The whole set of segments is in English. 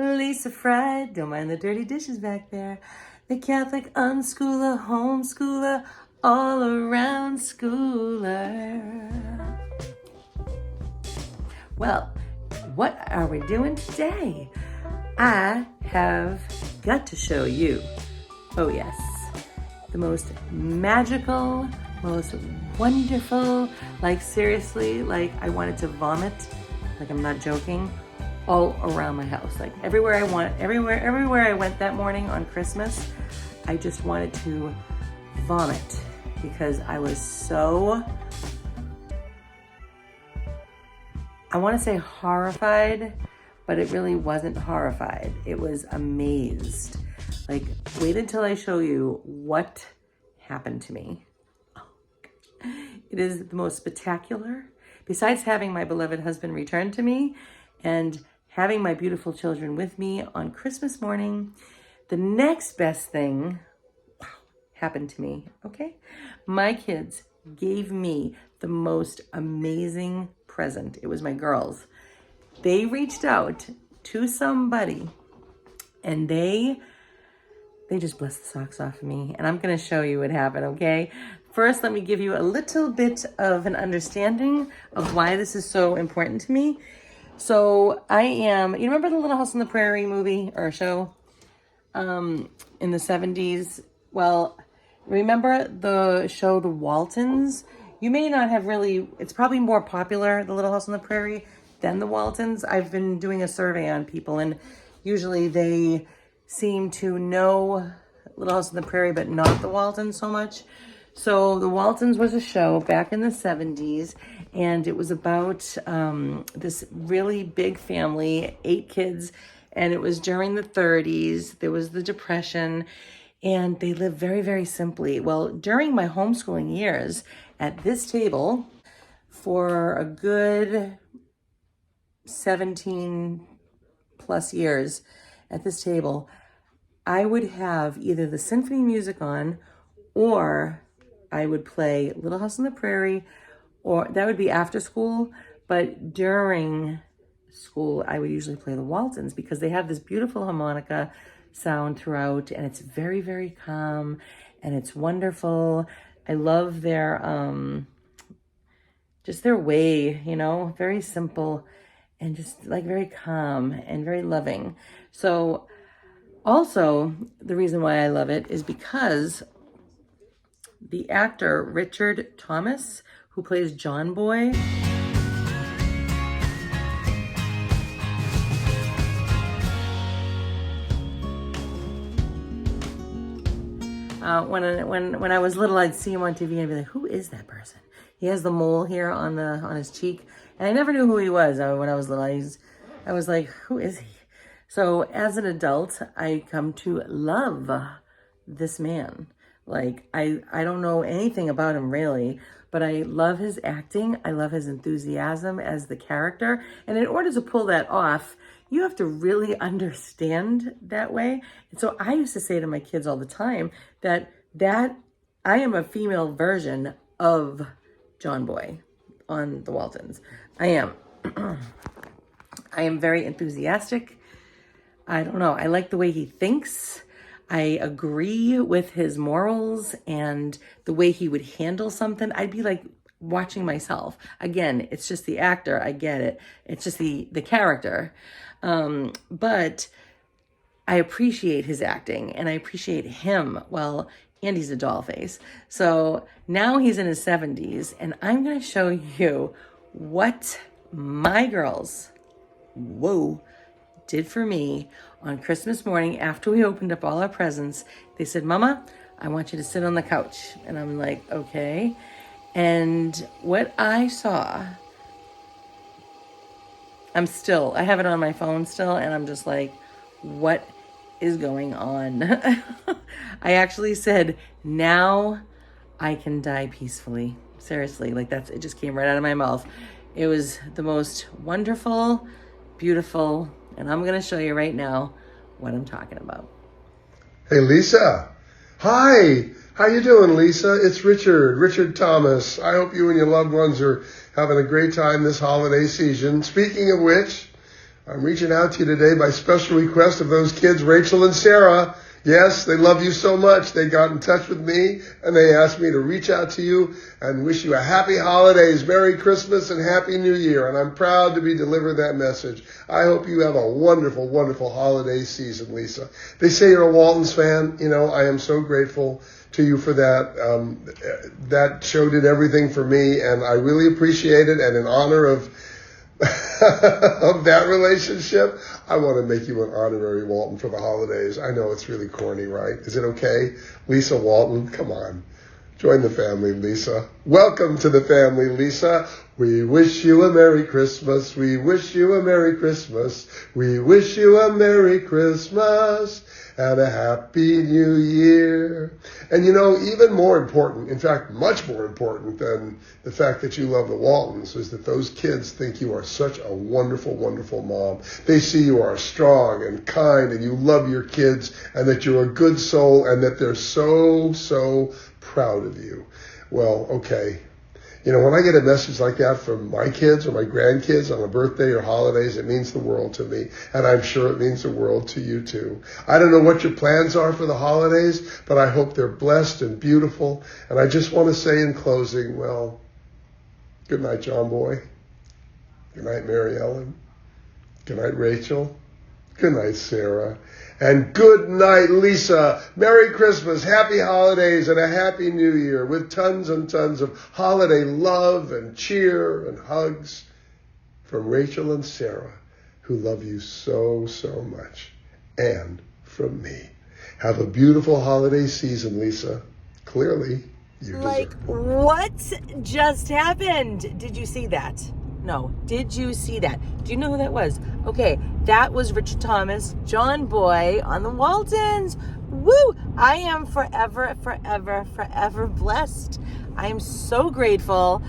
Lisa Fried, don't mind the dirty dishes back there. The Catholic unschooler, homeschooler, all around schooler. Well, what are we doing today? I have got to show you, oh yes, the most magical, most wonderful, like seriously, like I wanted to vomit, like I'm not joking, all around my house. Like everywhere I went that morning on Christmas, I just wanted to vomit because I was so, I want to say horrified, but it really wasn't horrified. It was amazed. Like, wait until I show you what happened to me. It is the most spectacular. Besides having my beloved husband return to me and having my beautiful children with me on Christmas morning, the next best thing happened to me, okay? My kids gave me the most amazing present. It was my girls. They reached out to somebody and they just blessed the socks off of me. And I'm gonna show you what happened, okay? First, let me give you a little bit of an understanding of why this is so important to me. So you remember the Little House on the Prairie movie or show in the 70s? Well, remember the show The Waltons? You may not have really, it's probably more popular, The Little House on the Prairie, than The Waltons. I've been doing a survey on people and usually they seem to know Little House on the Prairie, but not The Waltons so much. So The Waltons was a show back in the 70s, and it was about this really big family, 8 kids, and it was during the 30s. There was the Depression, and they lived very, very simply. Well, during my homeschooling years, at this table, for a good 17 plus years at this table, I would have either the symphony music on or I would play Little House on the Prairie, or that would be after school. But during school, I would usually play the Waltons because they have this beautiful harmonica sound throughout and it's very, very calm and it's wonderful. I love their, just their way, you know, very simple and just like very calm and very loving. So also the reason why I love it is because the actor Richard Thomas, who plays John Boy, when I was little, I'd see him on TV and I'd be like, who is that person? He has the mole here on his cheek, and I never knew who he was when I was little. I was like, who is he? So as an adult, I come to love this man. Like, I don't know anything about him really, but I love his acting. I love his enthusiasm as the character. And in order to pull that off, you have to really understand that way. And so I used to say to my kids all the time that I am a female version of John Boy on the Waltons. I am. I am very enthusiastic. I don't know. I like the way he thinks. I agree with his morals and the way he would handle something. I'd be like watching myself. Again, it's just the actor. I get it. It's just the character. But I appreciate his acting and I appreciate him. Well, Andy's a doll face. So now he's in his 70s and I'm going to show you what my girls, did for me on Christmas morning after we opened up all our presents. They said, Mama, I want you to sit on the couch. And I'm like, okay. And what I saw, I have it on my phone still, and I'm just like, what is going on? I actually said, now I can die peacefully. Seriously, like it just came right out of my mouth. It was the most wonderful, beautiful, and I'm going to show you right now what I'm talking about. Hey, Lisa. Hi. How you doing, Lisa? It's Richard Thomas. I hope you and your loved ones are having a great time this holiday season. Speaking of which, I'm reaching out to you today by special request of those kids, Rachel and Sarah. Yes, they love you so much. They got in touch with me and they asked me to reach out to you and wish you a happy holidays, Merry Christmas, and Happy New Year. And I'm proud to be delivering that message. I hope you have a wonderful, wonderful holiday season, Lisa. They say you're a Waltons fan. You know, I am so grateful to you for that. That show did everything for me, and I really appreciate it. And in honor of of that relationship, I want to make you an honorary Walton for the holidays. I know it's really corny, right? Is it okay? Lisa Walton, come on. Join the family, Lisa. Welcome to the family, Lisa. We wish you a Merry Christmas. We wish you a Merry Christmas. We wish you a Merry Christmas and a Happy New Year. And you know, even more important, in fact, much more important than the fact that you love the Waltons is that those kids think you are such a wonderful, wonderful mom. They see you are strong and kind and you love your kids and that you're a good soul and that they're so, so proud of you. Well, okay. You know, when I get a message like that from my kids or my grandkids on a birthday or holidays, it means the world to me. And I'm sure it means the world to you too. I don't know what your plans are for the holidays, but I hope they're blessed and beautiful. And I just want to say in closing, well, good night, John Boy. Good night, Mary Ellen. Good night, Rachel. Good night, Sarah. And good night, Lisa. Merry Christmas, happy holidays, and a happy new year with tons and tons of holiday love and cheer and hugs from Rachel and Sarah, who love you so, so much. And from me. Have a beautiful holiday season, Lisa. Clearly, you deserve it. What just happened? Did you see that? No. Did you see that? Do you know who that was? Okay, that was Richard Thomas, John Boy on the Waltons. Woo! I am forever, forever, forever blessed. I am so grateful.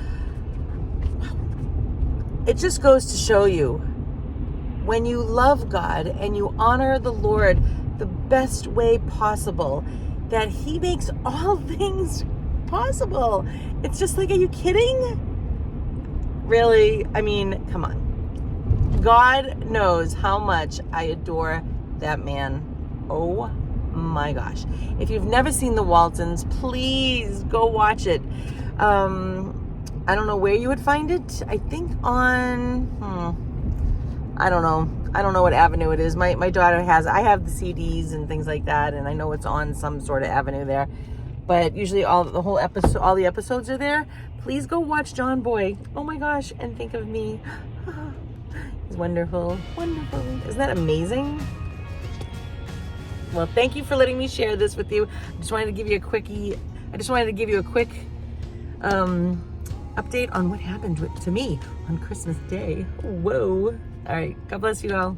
It just goes to show you, when you love God and you honor the Lord the best way possible, that He makes all things possible. It's just like, are you kidding? Really? I mean, come on. God knows how much I adore that man. Oh my gosh. If you've never seen the Waltons, please go watch it. I don't know where you would find it. I think on, I don't know. I don't know what avenue it is. My daughter I have the CDs and things like that, and I know it's on some sort of avenue there. But usually all the episodes are there. Please go watch John Boy. Oh my gosh, and think of me. He's wonderful, wonderful. Isn't that amazing? Well, thank you for letting me share this with you. I just wanted to give you a quick update on what happened to me on Christmas Day. Whoa. All right, God bless you all.